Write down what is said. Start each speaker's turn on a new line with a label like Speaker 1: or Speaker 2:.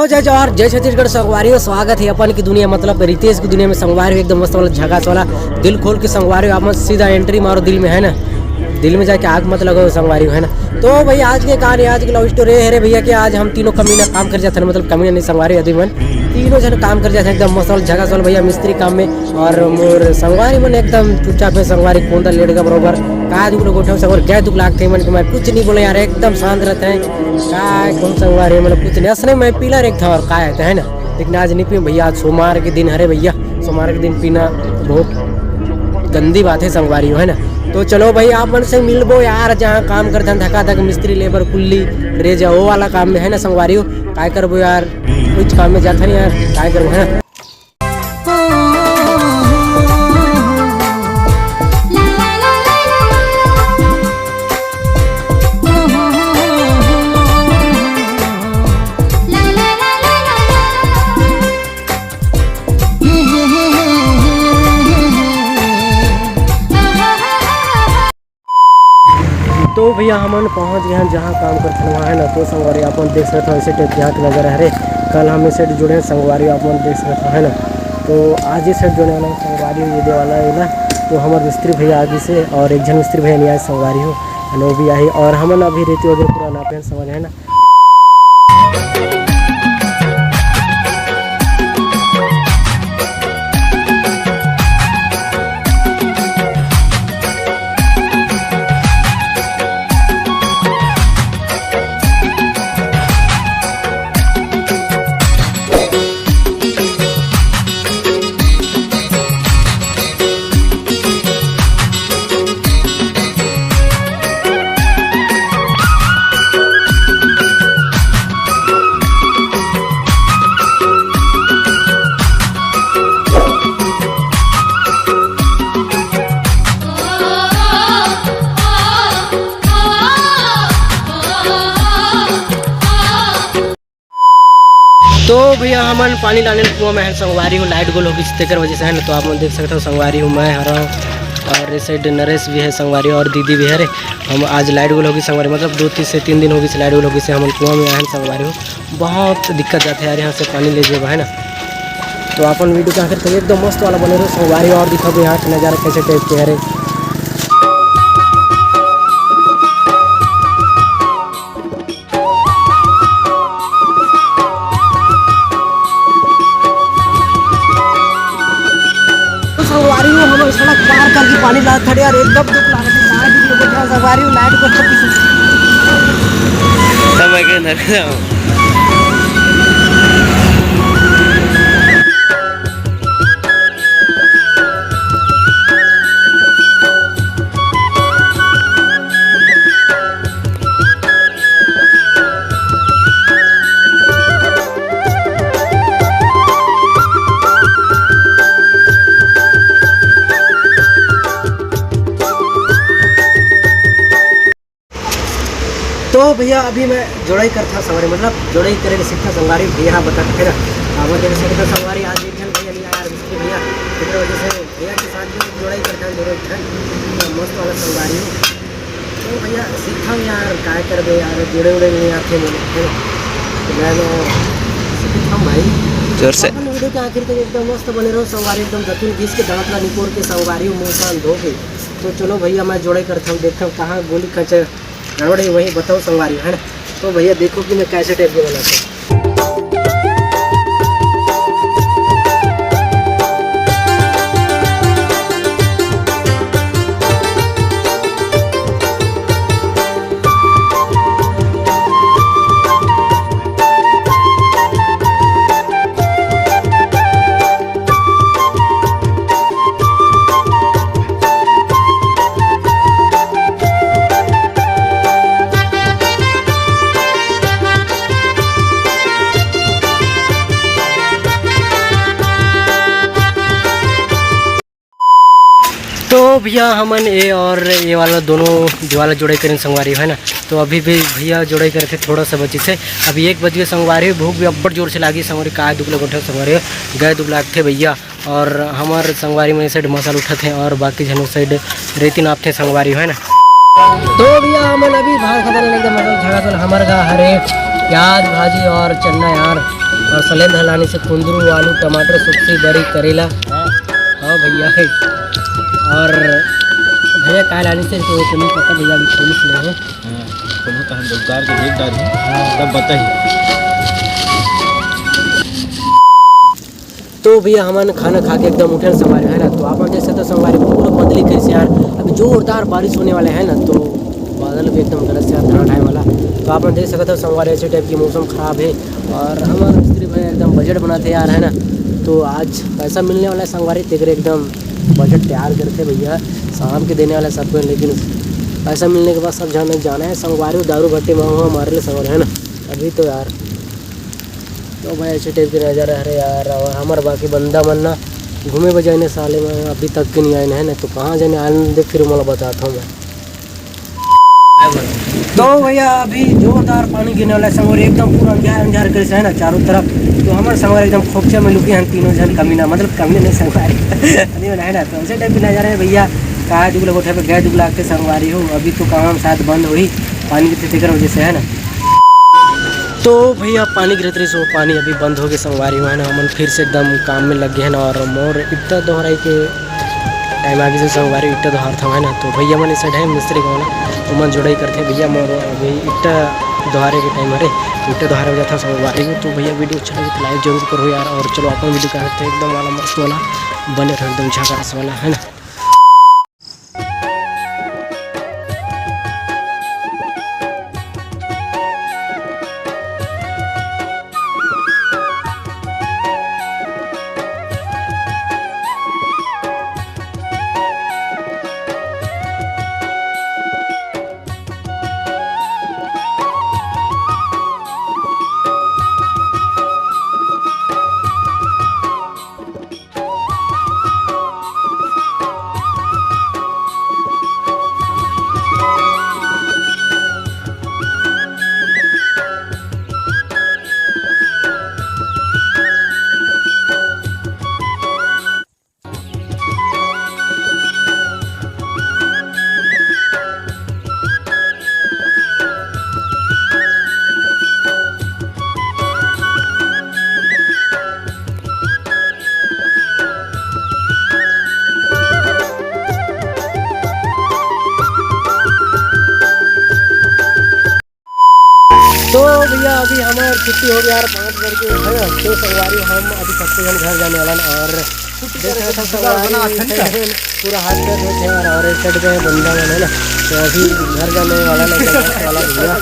Speaker 1: Hello जय जवाहर जय छत्तीसगढ़ संगवारी स्वागत है अपन की दुनिया मतलब रितेश की दुनिया में संगवारी एकदम मस्त वाला झकास वाला दिल खोल के संगवारी आप मत सीधा एंट्री मारो दिल में है ना, दिल में जाके आग मत लगाओ संगवारी है ना। तो भैया आज के कहानी आज की लव स्टोरी है रे भैया कि आज हम तीनों कमीना काम कर जाते हैं, मतलब कमीना नहीं संगवारी अधिमन तीनों जन काम कर जाते हैं एकदम मस्त वाला झकास वाला भैया मिस्त्री काम में। और मोर संगवारी मन एकदम चुपचाप है संगवारी कौन लेट का बरोबर का दुख लोग उठे और गए दुख लागते मन के मैं कुछ नहीं बोले यार एकदम शांत रहते हैं का कौन संगवारी मतलब कुछ नहीं असने मैं पीला एक था और का आता है ना, लेकिन आज नहीं पी भैया आज सोमवार के दिन हरे भैया सोमवार के दिन पीना बहुत गंदी बात है संगवारी है ना। तो चलो भाई आप मन से मिलबो यार जहाँ काम करते हैं धक्का धक मिस्त्री लेबर कुल्ली रेजा वो वाला काम में है ना संगवारी हो काय करबो यार कुछ काम में जाता नहीं यार काय करबो है ना। तो भैया हम पहुंच गए हैं जहाँ काम करते हैं वहाँ है ना। तो संगवारी आप देख सकते हो ऐसे टाइप यहाँ नजर है रे कल हम सेट जुड़े हैं संगवारी आप देख सकते हो है ना। तो आज ही सेट जुड़े वाला संगवारी ये दे वाला है ना। तो हमारे मिस्त्री भैया आगे से और एक जन मिस्त्री भैया नहीं आए संगवारी हो वो भी आई और हम अभी रेती वगैरह पूरा नापे हैं समझ है ना। तो भैया हम पानी डालने कुआं में है संगवारी हूँ लाइट गोल होगी जितने वजह से है ना। तो आप देख सकते हो संगवारी हूँ मैं हरा और इस साइड नरेश भी है संगवारी और दीदी भी है रे। हम आज लाइट गोल होगी संगवारी मतलब 2 से 3 दिन होगी से लाइट गोल होगी से हम कुआं में आए संगवारी हूँ बहुत दिक्कत जाते हैं यार यहाँ से पानी ले जाएगा है ना। तो अपन वीडियो क्या करते एकदम मस्त वाला बने रहे संगवारी और दिखाओ यहाँ के नज़ारा कैसे टाइप के है रे। हम सड़क पार करके पानी ला खड़े यार एकदम दुख लगा सवारी लाइट को समय के अंदर तो भैया अभी मैं जोड़ाई करता सवारी मतलब जोड़ाई करे सीखता संगवारी भैया बता फिर देख सकते संगवारी आज एक जन भैया नहीं आया यार मिस्त्री भैया इस वजह से भैया के साथ जो जोड़ाई करता है दोनों तो मस्त वाला संगवारी हो। तो भैया सीखा यार काय कर दे यार जोड़े उड़े नहीं आते मुझे तो मैं सीखता हूँ भाई जोर से वीडियो के आखिर तक एकदम मस्त बने रहो संगवारी एकदम दतुन घिस के दड़तला निकोड़ के संगवारी हो मुँह कान धो के। तो चलो भैया मैं जोड़ाई करता हूँ देखता हूँ कहाँ गोली खचे गड़बड़ी वही बताओ संगवारी है ना। तो भैया देखो कि मैं कैसे टाइप के बनाता हूँ। तो भैया हमन ये और ये वाला दोनों वाला जोड़ाई करें संगवारी है ना। तो अभी भी भैया जोड़ाई करे थे थोड़ा सा बची से अभी 1 बजे संगवारी भूख भी अब्बड़ जोर से लागी संगवारी काय दुख लग उठे संगवारी गए दुख लाग थे भैया और हमारे संगवारी में साइड मसाल उठा थे और बाकी जनों साइड रेती नाप थे संगवारी है ना। तो भैया हमन अभी भात खा एकदम मतलब झगड़ा हमारे का हरे प्याज भाजी और चन्ना यार और सलेंद हलाने से कुंदरू, आलू, टमाटर, सुखी बड़ी, करेला। हाँ भैया है। और भैया काय लाने से तो नहीं पता भैया, अभी पुलिस नहीं है।
Speaker 2: तो हम दुकान के देख डाली तब बताइए।
Speaker 1: तो भैया हमारे खाना खा के एकदम उठे संगवारी है ना। तो आप जैसे तो संगवारी पूरा बदली कैसे यार, अभी जोरदार बारिश होने वाले हैं ना। तो बादल भी एकदम गलत से ठंडा ढाई वाला। तो आप देख सकते हो संगवारी ऐसे टाइप की मौसम ख़राब है। और हमारे मिस्त्री भाई एकदम बजट बनाते यार है ना। तो आज पैसा मिलने वाला है संगवारी तेरे एकदम बजट तैयार करते भैया, शाम के देने वाला सबको। लेकिन पैसा मिलने के बाद सब जाना है संगवारी दारू भट्टी मांगो हमारे लिए संगवारी है ना अभी तो यार। तो भाई ऐसे टाइप के नज़ारा है यार। और हमारे बाकी बंदा बनना घूमे बजाने साले में अभी तक के नहीं आए हैं ना। तो कहाँ जाने आने देख फिर मैं बताता हूँ मैं। तो भैया अभी जोरदार पानी गिरने वाला है संगवारी, एकदम पूरा अंजार कर से है ना चारों तरफ। तो हमारे संगवारी एकदम खोपचे में लुके हैं तीनों जन कमीना, मतलब कमीना नहीं संगवारी है ना। तो ऐसे टाइप के नज़ारा है भैया। कहा दुगला गोठे पे गए दुगला के संगवारी हो, अभी तो काम शायद बंद हुई पानी की फिक्र वजह से है ना। तो भैया पानी गिरत रही सो पानी अभी बंद हो गए संगवारी हुआ है ना। हमन फिर से एकदम काम में लग गए हैं ना। और मोर इट्टा दोहराई के टाइम आगे से संगवारी इट्टा दोहर था है ना। तो भैया मन इस टाइम मिस्त्री को ना तो मन जुड़ाई करते भैया मोर अभी इट्टा दोहरे के टाइम अरे इट्टा दोहरा हो जाता संगवारी को। तो भैया वीडियो अच्छा लगे तो लाइक जरूर करो यार। और चलो अपन वीडियो करते हैं एकदम वाला मस्त वाला बने रहो एकदम झकास वाला है ना। तो भैया अभी हमारी छुट्टी हो गई यार 5 बज के है ना। तो संगवारी हम अभी सबसे जन घर जाने वाला ना। और पूरा हाथ पैर धोते हैं और इस साइड पे बंदा है ना। तो अभी घर जाने वाला ना वाला भैया।